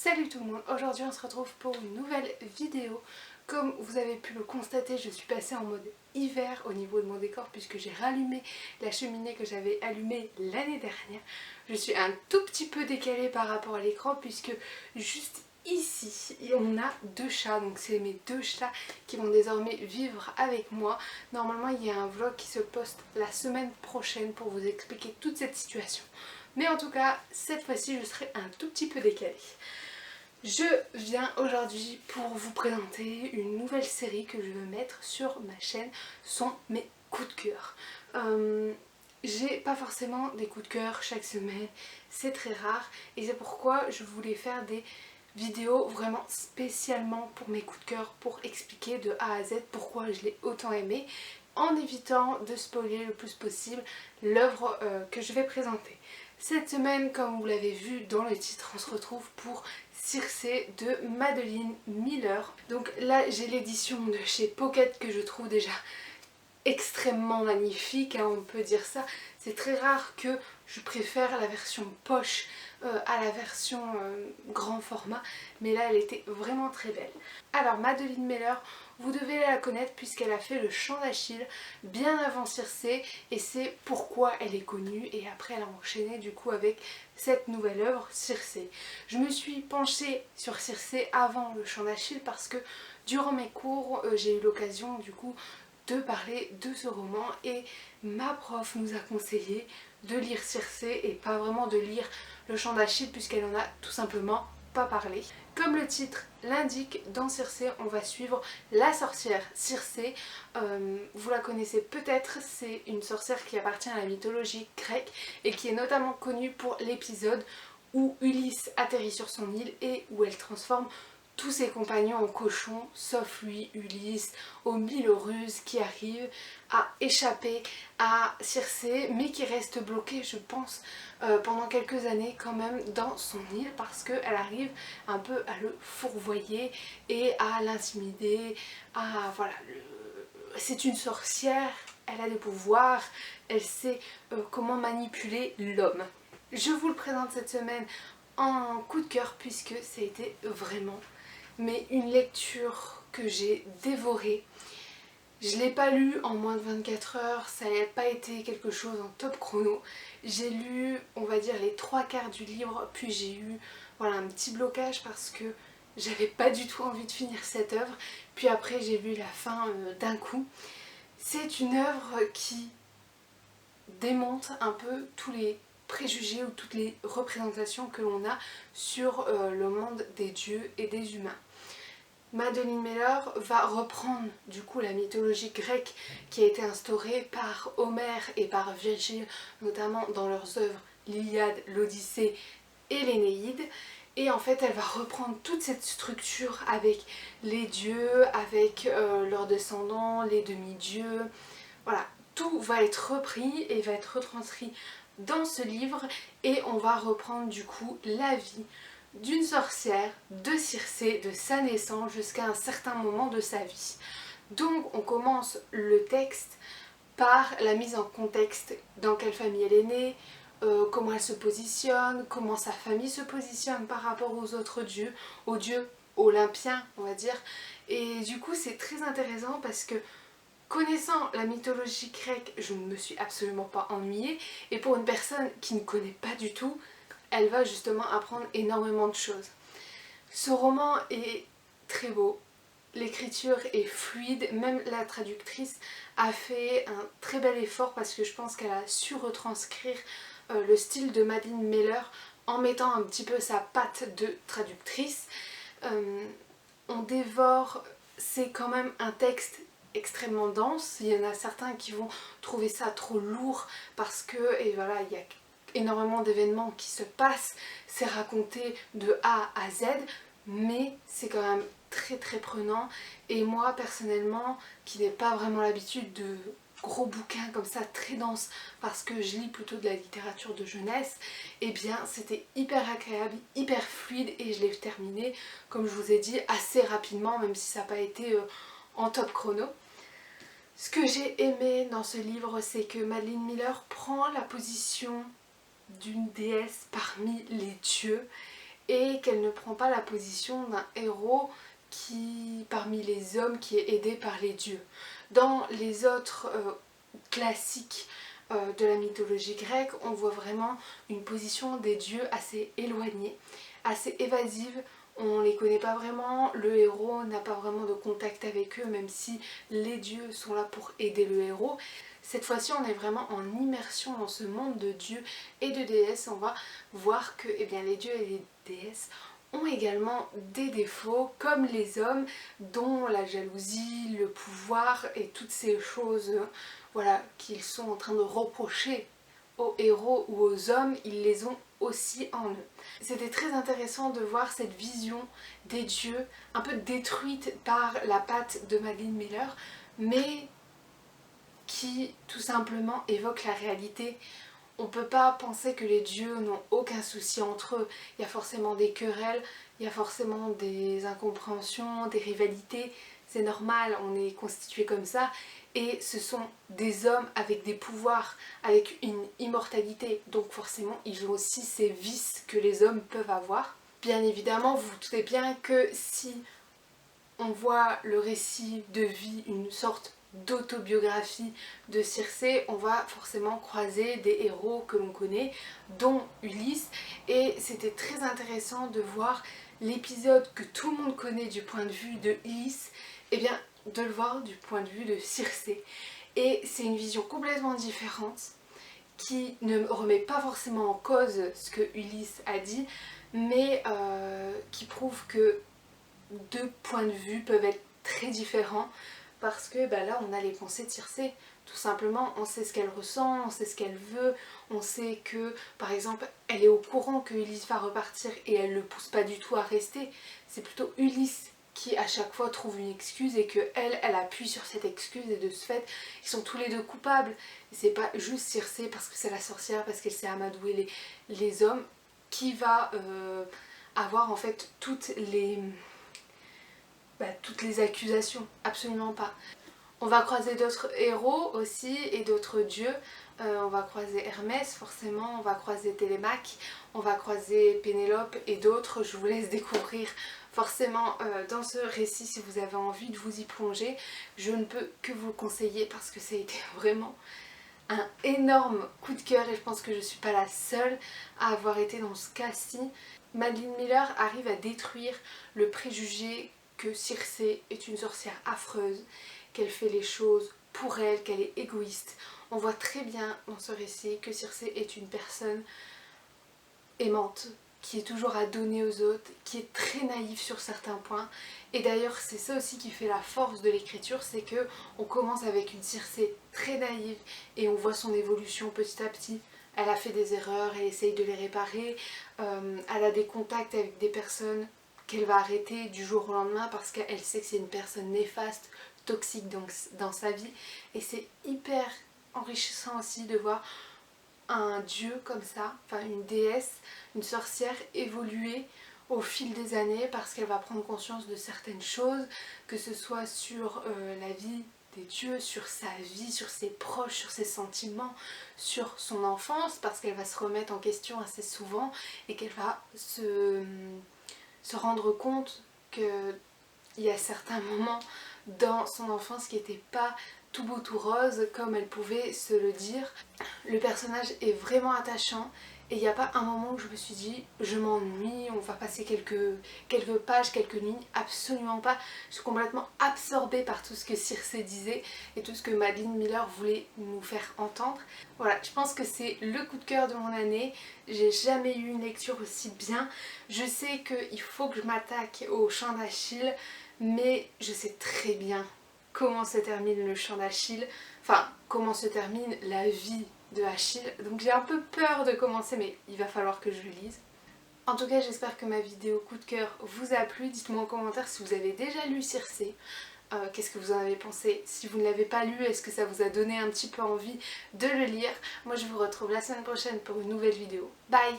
Salut tout le monde, aujourd'hui on se retrouve pour une nouvelle vidéo. Comme vous avez pu le constater, je suis passée en mode hiver au niveau de mon décor puisque j'ai rallumé la cheminée que j'avais allumée l'année dernière. Je suis un tout petit peu décalée par rapport à l'écran puisque juste ici on a deux chats, donc c'est mes deux chats qui vont désormais vivre avec moi. Normalement il y a un vlog qui se poste la semaine prochaine pour vous expliquer toute cette situation. Mais en tout cas, cette fois-ci je serai un tout petit peu décalée. Je viens aujourd'hui pour vous présenter une nouvelle série que je veux mettre sur ma chaîne. Ce sont mes coups de cœur. J'ai pas forcément des coups de cœur chaque semaine, c'est très rare et c'est pourquoi je voulais faire des vidéos vraiment spécialement pour mes coups de cœur, pour expliquer de A à Z pourquoi je l'ai autant aimé, en évitant de spoiler le plus possible l'œuvre que je vais présenter. Cette semaine, comme vous l'avez vu dans le titre, on se retrouve pour Circé de Madeline Miller. Donc là j'ai l'édition de chez Pocket que je trouve déjà extrêmement magnifique, hein, on peut dire ça. C'est très rare que je préfère la version poche à la version grand format, mais là elle était vraiment très belle. Alors Madeline Miller, vous devez la connaître puisqu'elle a fait le Chant d'Achille bien avant Circé et c'est pourquoi elle est connue, et après elle a enchaîné du coup avec cette nouvelle œuvre Circé. Je me suis penchée sur Circé avant le Chant d'Achille parce que durant mes cours j'ai eu l'occasion du coup de parler de ce roman et ma prof nous a conseillé de lire Circé et pas vraiment de lire le Chant d'Achille puisqu'elle en a tout simplement pas parlé. Comme le titre l'indique, dans Circé on va suivre la sorcière Circé. Vous la connaissez peut-être, c'est une sorcière qui appartient à la mythologie grecque et qui est notamment connue pour l'épisode où Ulysse atterrit sur son île et où elle transforme tous ses compagnons en cochons, sauf lui, Ulysse, aux mille ruses, qui arrive à échapper à Circé, mais qui reste bloqué, je pense, pendant quelques années quand même dans son île, parce qu'elle arrive un peu à le fourvoyer et à l'intimider, à voilà, c'est une sorcière, elle a des pouvoirs, elle sait comment manipuler l'homme. Je vous le présente cette semaine en coup de cœur puisque ça a été vraiment une lecture que j'ai dévorée. Je ne l'ai pas lu en moins de 24 heures, ça n'a pas été quelque chose en top chrono. J'ai lu, on va dire, les 3/4 du livre, puis j'ai eu voilà, un petit blocage parce que j'avais pas du tout envie de finir cette œuvre. Puis après j'ai lu la fin d'un coup. C'est une œuvre qui démonte un peu tous les préjugés ou toutes les représentations que l'on a sur le monde des dieux et des humains. Madeline Miller va reprendre du coup la mythologie grecque qui a été instaurée par Homère et par Virgile, notamment dans leurs œuvres l'Iliade, l'Odyssée et l'Énéide. Et en fait elle va reprendre toute cette structure avec les dieux, avec leurs descendants, les demi-dieux. Voilà, tout va être repris et va être retranscrit dans ce livre et on va reprendre du coup la vie d'une sorcière, de Circé, de sa naissance jusqu'à un certain moment de sa vie. Donc on commence le texte par la mise en contexte, dans quelle famille elle est née, comment elle se positionne, comment sa famille se positionne par rapport aux autres dieux, aux dieux olympiens on va dire. Et du coup c'est très intéressant parce que connaissant la mythologie grecque, je ne me suis absolument pas ennuyée, et pour une personne qui ne connaît pas du tout, elle va justement apprendre énormément de choses. Ce roman est très beau, l'écriture est fluide, même la traductrice a fait un très bel effort parce que je pense qu'elle a su retranscrire le style de Madeline Miller en mettant un petit peu sa patte de traductrice. On dévore, c'est quand même un texte extrêmement dense, il y en a certains qui vont trouver ça trop lourd parce que, et voilà, il y a énormément d'événements qui se passent, c'est raconté de A à Z, mais c'est quand même très prenant. Et moi personnellement, qui n'ai pas vraiment l'habitude de gros bouquins comme ça très denses parce que je lis plutôt de la littérature de jeunesse, et bien c'était hyper agréable, hyper fluide et je l'ai terminé, comme je vous ai dit, assez rapidement, même si ça n'a pas été en top chrono. Ce que j'ai aimé dans ce livre, c'est que Madeline Miller prend la position d'une déesse parmi les dieux et qu'elle ne prend pas la position d'un héros qui, parmi les hommes, qui est aidé par les dieux. Dans les autres classiques de la mythologie grecque, on voit vraiment une position des dieux assez éloignée, assez évasive. On les connaît pas vraiment, le héros n'a pas vraiment de contact avec eux, même si les dieux sont là pour aider le héros. Cette fois-ci, on est vraiment en immersion dans ce monde de dieux et de déesses. On va voir que eh bien, les dieux et les déesses ont également des défauts comme les hommes, dont la jalousie, le pouvoir et toutes ces choses voilà, qu'ils sont en train de reprocher aux héros ou aux hommes, ils les ont aussi en eux. C'était très intéressant de voir cette vision des dieux un peu détruite par la patte de Madeline Miller, mais qui tout simplement évoque la réalité. On ne peut pas penser que les dieux n'ont aucun souci entre eux. Il y a forcément des querelles, il y a forcément des incompréhensions, des rivalités. C'est normal, on est constitué comme ça. Et ce sont des hommes avec des pouvoirs, avec une immortalité. Donc forcément, ils ont aussi ces vices que les hommes peuvent avoir. Bien évidemment, vous vous doutez bien que si on voit le récit de vie, une sorte d'autobiographie de Circé, on va forcément croiser des héros que l'on connaît, dont Ulysse, et c'était très intéressant de voir l'épisode que tout le monde connaît du point de vue de Ulysse, et bien de le voir du point de vue de Circé. Et c'est une vision complètement différente qui ne remet pas forcément en cause ce que Ulysse a dit, mais qui prouve que deux points de vue peuvent être très différents parce que là on a les pensées de Circé. Tout simplement, on sait ce qu'elle ressent, on sait ce qu'elle veut, on sait que par exemple elle est au courant que Ulysse va repartir et elle le pousse pas du tout à rester. C'est plutôt Ulysse qui à chaque fois trouve une excuse et que elle appuie sur cette excuse, et de ce fait ils sont tous les deux coupables. Et c'est pas juste Circé parce que c'est la sorcière, parce qu'elle sait amadouer les hommes, qui va avoir en fait toutes les accusations, absolument pas. On va croiser d'autres héros aussi et d'autres dieux. On va croiser Hermès forcément, on va croiser Télémaque, on va croiser Pénélope et d'autres. Je vous laisse découvrir forcément dans ce récit si vous avez envie de vous y plonger. Je ne peux que vous le conseiller parce que ça a été vraiment un énorme coup de cœur et je pense que je ne suis pas la seule à avoir été dans ce cas-ci. Madeline Miller arrive à détruire le préjugé que Circé est une sorcière affreuse, qu'elle fait les choses pour elle, qu'elle est égoïste. On voit très bien dans ce récit que Circé est une personne aimante, qui est toujours à donner aux autres, qui est très naïve sur certains points. Et d'ailleurs c'est ça aussi qui fait la force de l'écriture, c'est que on commence avec une Circé très naïve et on voit son évolution petit à petit. Elle a fait des erreurs, elle essaye de les réparer, elle a des contacts avec des personnes qu'elle va arrêter du jour au lendemain parce qu'elle sait que c'est une personne néfaste, toxique dans sa vie. Et c'est hyper enrichissant aussi de voir un dieu comme ça, enfin une déesse, une sorcière évoluer au fil des années parce qu'elle va prendre conscience de certaines choses, que ce soit sur la vie des dieux, sur sa vie, sur ses proches, sur ses sentiments, sur son enfance, parce qu'elle va se remettre en question assez souvent et qu'elle va se rendre compte qu'il y a certains moments dans son enfance qui n'étaient pas tout beau tout rose comme elle pouvait se le dire. Le personnage est vraiment attachant et il n'y a pas un moment où je me suis dit je m'ennuie, on va passer quelques pages, quelques lignes, absolument pas. Je suis complètement absorbée par tout ce que Circé disait et tout ce que Madeline Miller voulait nous faire entendre. Voilà, je pense que c'est le coup de cœur de mon année. J'ai jamais eu une lecture aussi bien. Je sais qu'il faut que je m'attaque au chant d'Achille, mais je sais très bien comment se termine le chant d'Achille, enfin comment se termine la vie de Achille, donc j'ai un peu peur de commencer mais il va falloir que je le lise. En tout cas j'espère que ma vidéo coup de cœur vous a plu, dites-moi en commentaire si vous avez déjà lu Circé, qu'est-ce que vous en avez pensé, si vous ne l'avez pas lu est-ce que ça vous a donné un petit peu envie de le lire. Moi je vous retrouve la semaine prochaine pour une nouvelle vidéo, bye.